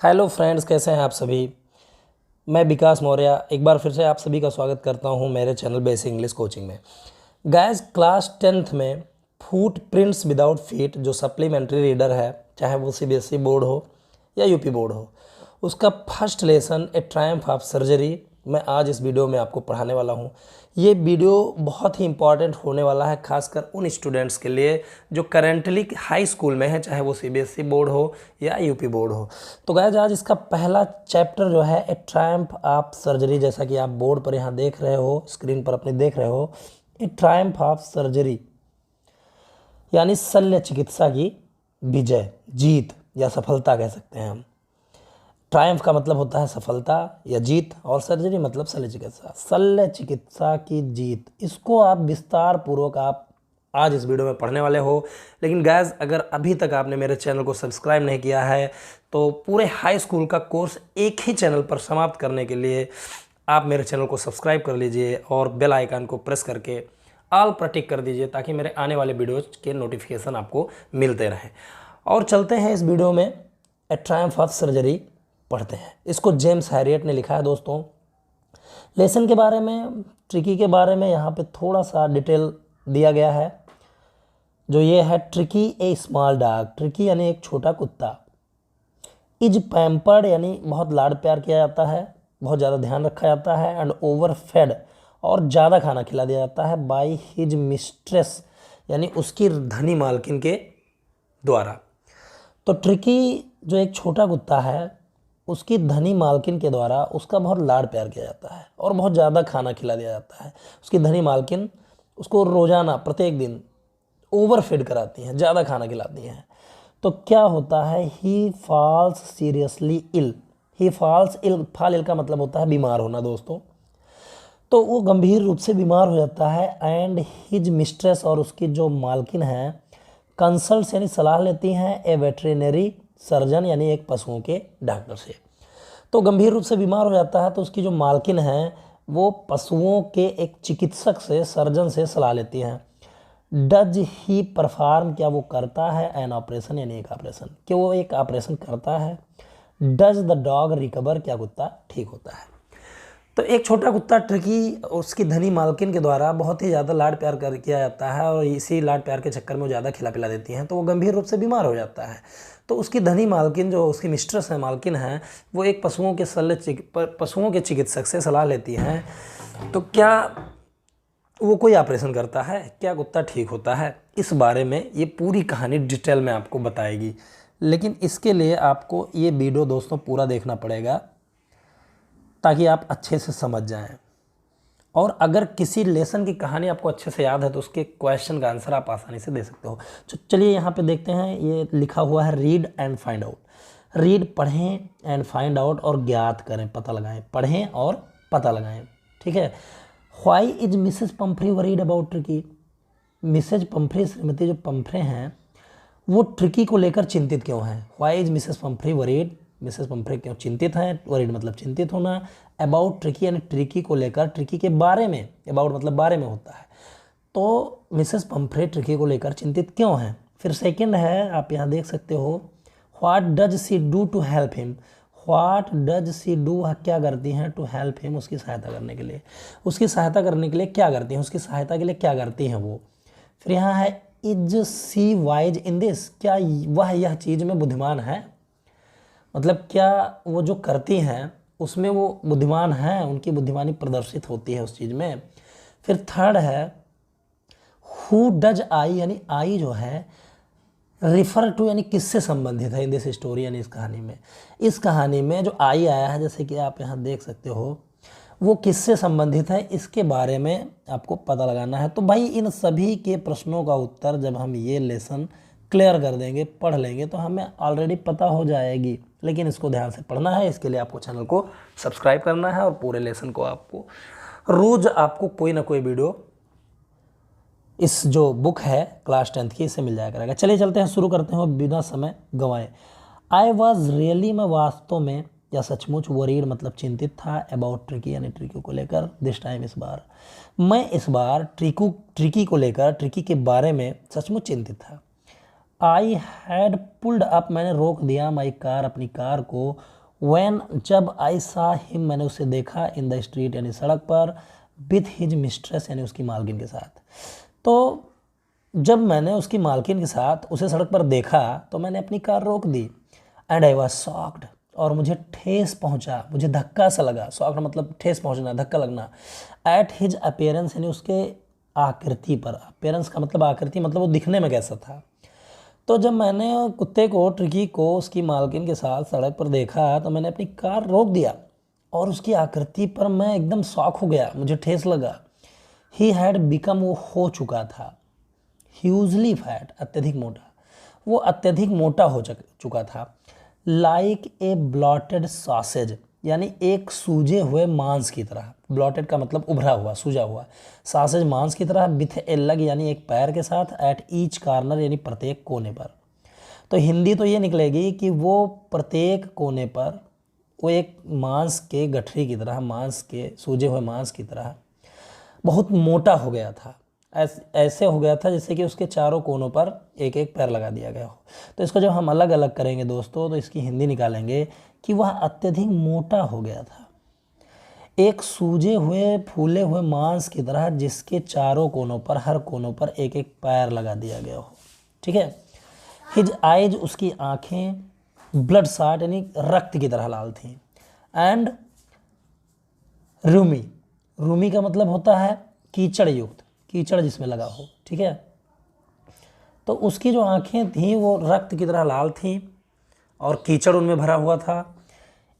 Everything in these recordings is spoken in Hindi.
हेलो फ्रेंड्स, कैसे हैं आप सभी। मैं विकास मौर्य एक बार फिर से आप सभी का स्वागत करता हूं मेरे चैनल बेसिक इंग्लिश कोचिंग में। गाइस, क्लास 10th में फुट प्रिंट्स विदाउट फीट जो सप्लीमेंट्री रीडर है, चाहे वो सीबीएसई बोर्ड हो या यूपी बोर्ड हो, उसका first lesson A Triumph of surgery मैं आज इस वीडियो में आपको पढ़ाने वाला हूँ। ये वीडियो बहुत ही इंपॉर्टेंट होने वाला है, खासकर उन स्टूडेंट्स के लिए जो करेंटली हाई स्कूल में है, चाहे वो सीबीएसई बोर्ड हो या यूपी बोर्ड हो। तो गाइस, आज इसका पहला चैप्टर जो है ए ट्रायम्फ ऑफ सर्जरी, जैसा कि आप बोर्ड पर यहाँ देख रहे हो, स्क्रीन पर अपने देख रहे हो, ए ट्रायम्फ ऑफ सर्जरी यानी शल्य चिकित्सा की विजय, जीत या सफलता कह सकते हैं हम। ट्रायम्फ का मतलब होता है सफलता या जीत, और सर्जरी मतलब शल्य चिकित्सा, शल्य चिकित्सा की जीत। इसको आप विस्तार पूर्वक आप आज इस वीडियो में पढ़ने वाले हो। लेकिन गाइस, अगर अभी तक आपने मेरे चैनल को सब्सक्राइब नहीं किया है तो पूरे हाई स्कूल का कोर्स एक ही चैनल पर समाप्त करने के लिए आप मेरे चैनल को सब्सक्राइब कर लीजिए और बेल आइकन को प्रेस करके ऑल पर टिक कर दीजिए, ताकि मेरे आने वाले वीडियोज के नोटिफिकेशन आपको मिलते रहें। और चलते हैं इस वीडियो में ए ट्रायम्फ ऑफ सर्जरी पढ़ते हैं। इसको जेम्स हैरियट ने लिखा है। दोस्तों, लेसन के बारे में, ट्रिकी के बारे में यहाँ पे थोड़ा सा डिटेल दिया गया है। जो ये है, ट्रिकी ए स्मॉल डॉग, ट्रिकी यानी एक छोटा कुत्ता, इज पैम्पर्ड यानी बहुत लाड प्यार किया जाता है, बहुत ज़्यादा ध्यान रखा जाता है, एंड ओवर फेड और ज़्यादा खाना खिला दिया जाता है, बाई हिज मिस्ट्रेस यानी उसकी धनी मालकिन के द्वारा। तो ट्रिकी जो एक छोटा कुत्ता है, उसकी धनी मालकिन के द्वारा उसका बहुत लाड प्यार किया जाता है और बहुत ज़्यादा खाना खिला दिया जाता है। उसकी धनी मालकिन उसको रोज़ाना प्रत्येक दिन ओवरफीड कराती हैं, ज़्यादा खाना खिलाती हैं। तो क्या होता है, ही फॉल्स सीरियसली इल। ही फॉल्स इल, फॉल इल का मतलब होता है बीमार होना दोस्तों। तो वो गंभीर रूप से बीमार हो जाता है, एंड हिज मिस्ट्रेस और उसकी जो मालकिन है, कंसल्ट यानी सलाह लेती हैं ए वेटरिनरी सर्जन यानी एक पशुओं के डॉक्टर से। तो गंभीर रूप से बीमार हो जाता है तो उसकी जो मालकिन है वो पशुओं के एक चिकित्सक से, सर्जन से सलाह लेती हैं। डज ही परफॉर्म, क्या वो करता है, एन ऑपरेशन यानी एक ऑपरेशन, क्या वो एक ऑपरेशन करता है। डज द डॉग रिकवर, क्या कुत्ता ठीक होता है। तो एक छोटा कुत्ता ट्रिकी उसकी धनी मालकिन के द्वारा बहुत ही ज़्यादा लाड प्यार किया जाता है, और इसी लाड प्यार के चक्कर में वो ज़्यादा खिला पिला देती हैं, तो वो गंभीर रूप से बीमार हो जाता है। तो उसकी धनी मालकिन, जो उसकी मिस्ट्रेस है, मालकिन है, वो एक पशुओं के चिकित्सक से सलाह लेती हैं। तो क्या वो कोई ऑपरेशन करता है, क्या कुत्ता ठीक होता है, इस बारे में ये पूरी कहानी डिटेल में आपको बताएगी। लेकिन इसके लिए आपको ये वीडियो दोस्तों पूरा देखना पड़ेगा, ताकि आप अच्छे से समझ जाएं। और अगर किसी लेसन की कहानी आपको अच्छे से याद है तो उसके क्वेश्चन का आंसर आप आसानी से दे सकते हो। तो चलिए यहाँ पे देखते हैं, ये लिखा हुआ है read and find out. Read पढ़ें, एंड फाइंड आउट और ज्ञात करें, पता लगाएं। पढ़ें और पता लगाएं, ठीक है। Why is Mrs Pumphrey worried about Tricki. Mrs Pumphrey, श्रीमती जो पंफ्रे हैं, वो ट्रिकी को लेकर चिंतित क्यों हैं। Why is Mrs Pumphrey worried, Mrs Pumphrey क्यों चिंतित हैं, वरीड मतलब चिंतित होना। अबाउट ट्रिकी यानी ट्रिकी को लेकर, ट्रिकी के बारे में, अबाउट मतलब बारे में होता है। तो मिसेस पंफ्रे ट्रिकी को लेकर चिंतित क्यों हैं। फिर सेकंड है, आप यहाँ देख सकते हो, what does she do to help him. What does she do, क्या करती हैं, टू हेल्प हिम उसकी सहायता करने के लिए। उसकी सहायता करने के लिए क्या करती हैं, उसकी सहायता के लिए क्या करती हैं वो। फिर यहाँ है, is she wise in this, क्या वह यह चीज़ में बुद्धिमान है, मतलब क्या वो जो करती हैं उसमें वो बुद्धिमान हैं, उनकी बुद्धिमानी प्रदर्शित होती है उस चीज़ में। फिर थर्ड है, हु डज आई, यानी आई जो है रिफर टू यानी किससे संबंधित है इन दिस स्टोरी, यानी इस कहानी में। इस कहानी में जो आई आया है, जैसे कि आप यहाँ देख सकते हो, वो किससे संबंधित है, इसके बारे में आपको पता लगाना है। तो भाई, इन सभी के प्रश्नों का उत्तर जब हम ये लेसन क्लियर कर देंगे, पढ़ लेंगे, तो हमें ऑलरेडी पता हो जाएगी। लेकिन इसको ध्यान से पढ़ना है, इसके लिए आपको चैनल को सब्सक्राइब करना है, और पूरे लेसन को आपको रोज़ आपको कोई ना कोई वीडियो इस जो बुक है क्लास 10th की, इससे मिल जाया करेगा। चलिए चलते हैं, शुरू करते हैं बिना समय गंवाए। आई वॉज रियली, मैं वास्तव में या सचमुच, वरीड मतलब चिंतित था, अबाउट ट्रिकी यानी ट्रिकी को लेकर, दिस टाइम इस बार, मैं इस बार ट्रिकी को लेकर, ट्रिकी के बारे में सचमुच चिंतित था। आई हैड पुल्ड अप, मैंने रोक दिया माई कार, अपनी कार को। व्हेन, जब आई सा हिम, मैंने उसे देखा इन द स्ट्रीट यानी सड़क पर, विथ हिज मिस्ट्रेस यानी उसकी मालकिन के साथ। तो जब मैंने उसकी मालकिन के साथ उसे सड़क पर देखा तो मैंने अपनी कार रोक दी। एंड आई वॉज शॉक्ड, और मुझे ठेस पहुंचा, मुझे धक्का सा लगा। शॉक्ड मतलब ठेस पहुंचना, धक्का लगना। एट हिज अपीयरेंस यानी उसके आकृति पर। अपीयरेंस का मतलब आकृति, मतलब वो दिखने में कैसा था। तो जब मैंने कुत्ते को, ट्रिकी को, उसकी मालकिन के साथ सड़क पर देखा तो मैंने अपनी कार रोक दिया और उसकी आकृति पर मैं एकदम शॉक हो गया, मुझे ठेस लगा। ही हैड बिकम, वो हो चुका था। ह्यूजली फैट, अत्यधिक मोटा, वो अत्यधिक मोटा हो चुका था। लाइक ए ब्लॉटेड सॉसेज, यानी एक सूजे हुए मांस की तरह। ब्लॉटेड का मतलब उभरा हुआ, सूजा हुआ। सॉसेज मांस की तरह। विथ ए लेग यानी एक पैर के साथ। एट ईच कॉर्नर यानी प्रत्येक कोने पर। तो हिंदी तो ये निकलेगी कि वो प्रत्येक कोने पर वो एक मांस के गठरी की तरह, मांस के सूजे हुए मांस की तरह बहुत मोटा हो गया था। ऐसे हो गया था जैसे कि उसके चारों कोनों पर एक एक पैर लगा दिया गया हो। तो इसको जब हम अलग अलग करेंगे दोस्तों तो इसकी हिंदी निकालेंगे कि वह अत्यधिक मोटा हो गया था, एक सूजे हुए फूले हुए मांस की तरह जिसके चारों कोनों पर, हर कोनों पर एक एक पैर लगा दिया गया हो। ठीक है। हिज आइज, उसकी आंखें, ब्लड शॉट यानी रक्त की तरह लाल थी। एंड रूमी, रूमी का मतलब होता है कीचड़ युक्त, कीचड़ जिसमें लगा हो। ठीक है। तो उसकी जो आंखें थीं वो रक्त की तरह लाल थीं और कीचड़ उनमें भरा हुआ था।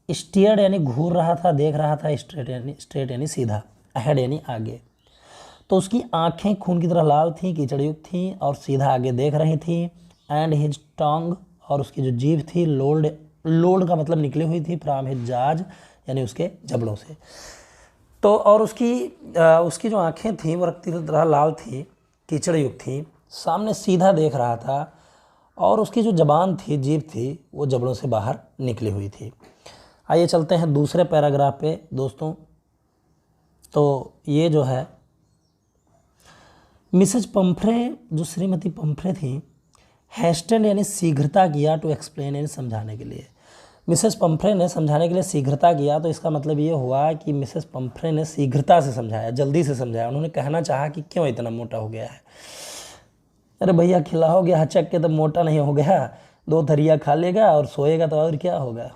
स्टीयर्ड यानी घूर रहा था, देख रहा था। स्ट्रेट यानी सीधा। अहेड यानी आगे। तो उसकी आंखें खून की तरह लाल थीं, कीचड़ युक्त थीं और सीधा आगे देख रही थी। एंड हिज टंग, और उसकी जो जीभ थी, लोल्ड, लोल्ड का मतलब निकली हुई थी, फ्रॉम हिज जाज यानी उसके जबड़ों से। तो और उसकी जो आंखें थीं वो रक्त की तरह लाल थी, कीचड़ युक्त थी, सामने सीधा देख रहा था और उसकी जो जबान थी, जीभ थी, वो जबड़ों से बाहर निकली हुई थी। आइए चलते हैं दूसरे पैराग्राफ पे दोस्तों। तो ये जो है मिसेज पंफ्रे, जो श्रीमती पंफ्रे थी, हैस्टेंड यानी शीघ्रता किया, टू एक्सप्लेन यानी समझाने के लिए। मिसेस पंफ्रे ने समझाने के लिए शीघ्रता किया, तो इसका मतलब ये हुआ कि मिसेस पंफ्रे ने शीघ्रता से समझाया, जल्दी से समझाया। उन्होंने कहना चाहा कि क्यों इतना मोटा हो गया है। अरे भैया खिलाओगे हचक के तो मोटा नहीं हो गया, 2 थरिया खा लेगा और सोएगा तो और क्या होगा।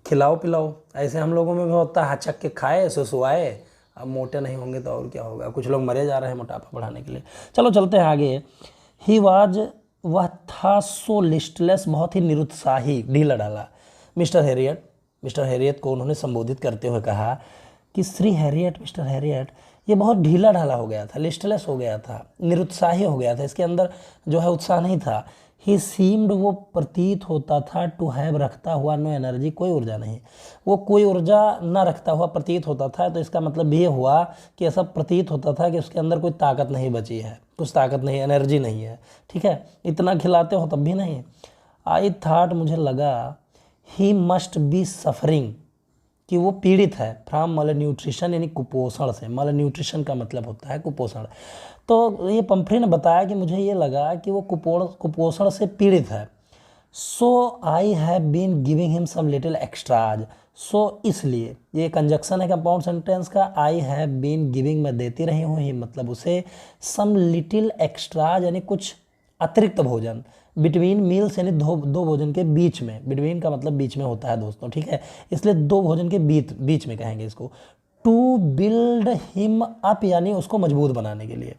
खिलाओ पिलाओ, ऐसे हम लोगों में भी होता है, हचक के खाए सोए, अब मोटे नहीं होंगे तो और क्या होगा। कुछ लोग मरे जा रहे हैं मोटापा बढ़ाने के लिए। चलो चलते हैं आगे। ही वाज, वह था सो लिस्टलेस, बहुत ही निरुत्साही, ढीला ढाला। मिस्टर हैरियट को उन्होंने संबोधित करते हुए कहा कि श्री हैरियट, मिस्टर हैरियट, ये बहुत ढीला ढाला हो गया था, लिस्टलेस हो गया था, निरुत्साही हो गया था, इसके अंदर जो है उत्साह नहीं था। ही सीम्ड, वो प्रतीत होता था, टू हैव रखता हुआ, नो एनर्जी, कोई ऊर्जा नहीं, वो कोई ऊर्जा न रखता हुआ प्रतीत होता था। तो इसका मतलब ये हुआ कि ऐसा प्रतीत होता था कि उसके अंदर कोई ताकत नहीं बची है, कुछ ताकत नहीं, एनर्जी नहीं है। ठीक है। इतना खिलाते हो तब भी नहीं। आई थाट, मुझे लगा, ही मस्ट बी सफरिंग, कि वो पीड़ित है, फ्रॉम मल न्यूट्रिशन यानी कुपोषण से। मल न्यूट्रिशन का मतलब होता है कुपोषण। तो ये पंफ्रे ने बताया कि मुझे ये लगा कि वो कुपोषण से पीड़ित है। So I have been giving him some little extras. So इसलिए, ये कंजक्शन है कंपाउंड सेंटेंस का। आई हैव बीन गिविंग, मैं देती रही हूँ, हिम मतलब उसे, सम लिटिल एक्स्ट्राज यानी कुछ अतिरिक्त भोजन, बिटवीन मील्स यानी दो भोजन के बीच में। बिटवीन का मतलब बीच में होता है दोस्तों। ठीक है। इसलिए 2 भोजन के बीच में कहेंगे इसको। टू बिल्ड हिम अप यानी उसको मजबूत बनाने के लिए।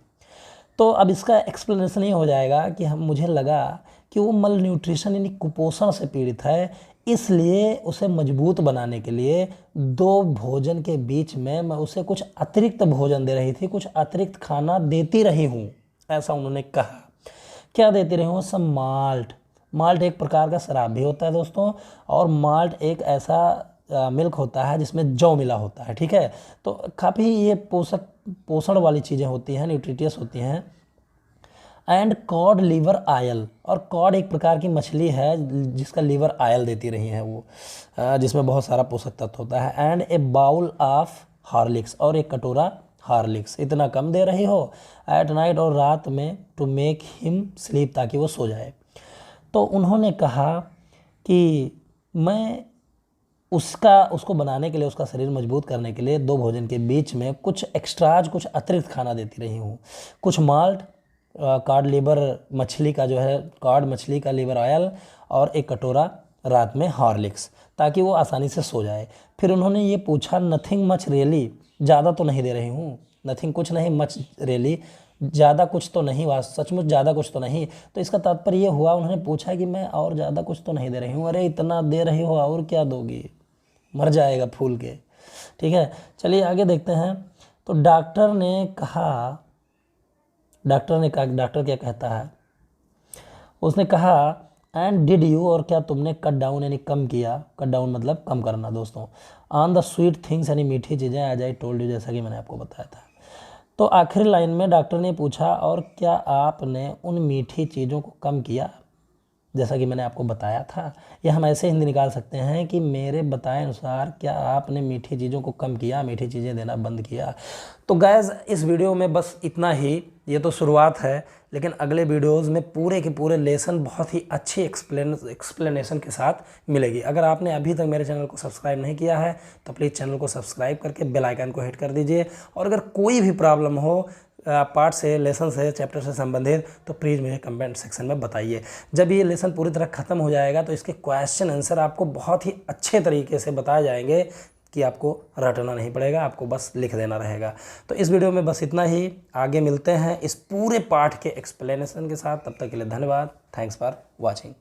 तो अब इसका एक्सप्लेनेशन ये हो जाएगा कि मुझे लगा कि वो मल न्यूट्रिशन यानी कुपोषण से पीड़ित है, इसलिए उसे मजबूत बनाने के लिए 2 भोजन के बीच में मैं उसे कुछ अतिरिक्त भोजन दे रही थी, कुछ अतिरिक्त खाना देती रही हूँ, ऐसा उन्होंने कहा। क्या देती रही हूँ? सब माल्ट। माल्ट एक प्रकार का शराब भी होता है दोस्तों, और माल्ट एक ऐसा मिल्क होता है जिसमें जौ मिला होता है। ठीक है। तो काफ़ी ये पोषण वाली चीज़ें होती हैं, न्यूट्रिटियस होती हैं। एंड कॉड लिवर आयल, और कॉड एक प्रकार की मछली है जिसका लिवर आयल देती रही है वो, जिसमें बहुत सारा पोषक तत्व होता है। And a bowl of Horlicks, और एक कटोरा हॉर्लिक्स इतना कम दे रही हो एट नाइट और रात में टू मेक हिम स्लीप, ताकि वो सो जाए। तो उन्होंने कहा कि मैं उसको बनाने के लिए, उसका शरीर मजबूत करने के लिए 2 भोजन के बीच में कुछ एक्स्ट्राज, कुछ अतिरिक्त खाना देती रही हूँ। कुछ माल्ट, कॉड लीवर मछली का जो है, कॉड मछली का लीवर ऑयल, और 1 कटोरा रात में हॉर्लिक्स, ताकि वो आसानी से सो जाए। फिर उन्होंने ये पूछा नथिंग मच रियली, ज़्यादा तो नहीं दे रही हूँ, नथिंग कुछ नहीं, मच रियली ज़्यादा कुछ तो नहीं, सचमुच ज़्यादा कुछ तो नहीं। तो इसका तात्पर्य ये हुआ, उन्होंने पूछा कि मैं और ज़्यादा कुछ तो नहीं दे रही हूँ। अरे इतना दे रही हो और क्या दोगी, मर जाएगा फूल के। ठीक है, चलिए आगे देखते हैं। तो डॉक्टर क्या कहता है, उसने कहा एंड डिड यू, और क्या तुमने कट डाउन यानी कम किया, कट डाउन मतलब कम करना दोस्तों, ऑन द स्वीट थिंग्स यानी मीठी चीज़ें, एज आई टोल्ड यू, जैसा कि मैंने आपको बताया था। तो आखिरी लाइन में डॉक्टर ने पूछा और क्या आपने उन मीठी चीज़ों को कम किया, जैसा कि मैंने आपको बताया था। या हम ऐसे हिंदी निकाल सकते हैं कि मेरे बताए अनुसार क्या आपने मीठी चीज़ों को कम किया, मीठी चीज़ें देना बंद किया। तो गैज़ इस वीडियो में बस इतना ही, ये तो शुरुआत है, लेकिन अगले वीडियोस में पूरे के पूरे लेसन बहुत ही अच्छी एक्सप्लेनेशन के साथ मिलेगी। अगर आपने अभी तक मेरे चैनल को सब्सक्राइब नहीं किया है तो प्लीज़ चैनल को सब्सक्राइब करके बेल आइकन को हिट कर दीजिए। और अगर कोई भी प्रॉब्लम हो पार्ट से, लेसन से, चैप्टर से संबंधित, तो प्लीज़ मुझे कमेंट सेक्शन में बताइए। जब ये लेसन पूरी तरह ख़त्म हो जाएगा तो इसके क्वेश्चन आंसर आपको बहुत ही अच्छे तरीके से बताए जाएंगे कि आपको रटना नहीं पड़ेगा, आपको बस लिख देना रहेगा। तो इस वीडियो में बस इतना ही, आगे मिलते हैं इस पूरे पाठ के एक्सप्लेनेशन के साथ। तब तक के लिए धन्यवाद। Thanks for watching.